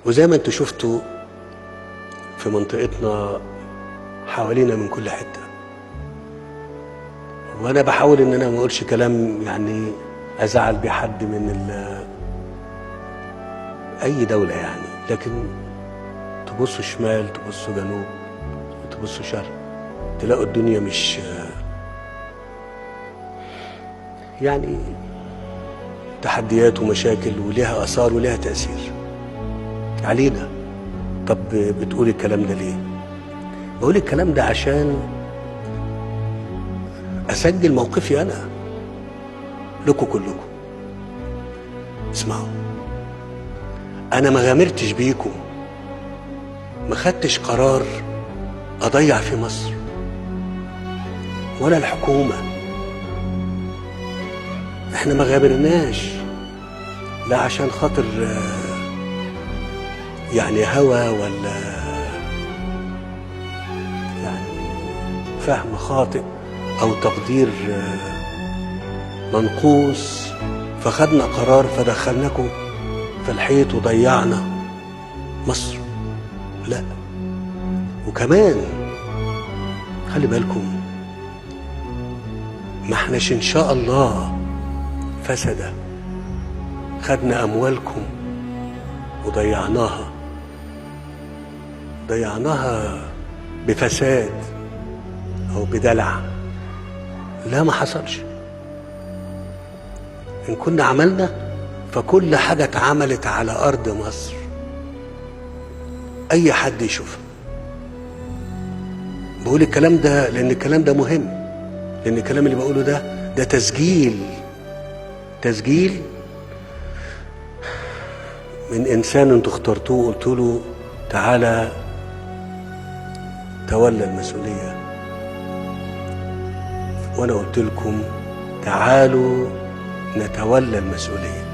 وزي ما انتوا شفتوا في منطقتنا حوالينا من كل حتة، وانا بحاول ان انا ما اقولش كلام يعني ازعل بيه حد من اي دولة يعني، لكن تبصوا شمال تبصوا جنوب تبصوا شرق تلاقوا الدنيا مش يعني تحديات ومشاكل وليها اثار وليها تأثير علينا. طب بتقول الكلام ده ليه؟ بقول الكلام ده عشان اسجل موقفي انا لكم كلكم. اسمعوا، انا ما غامرتش بيكم، ما خدتش قرار اضيع في مصر ولا الحكومة. احنا ما غامرناش لا عشان خاطر يعني هوى ولا يعني فهم خاطئ او تقدير منقوص فخدنا قرار فدخلناكم في الحيط وضيعنا مصر. لا، وكمان خلي بالكم ما احناش ان شاء الله فسدة خدنا اموالكم وضيعناها بفساد او بدلع. لا، ما حصلش. ان كنا عملنا فكل حاجة اتعملت على ارض مصر اي حد يشوفها. بقول الكلام ده لان الكلام ده مهم، لان الكلام اللي بقوله ده تسجيل من انسان انتوا اخترتوه قلت له تعالى تولى المسؤولية، وانا قلت لكم تعالوا نتولى المسؤولية.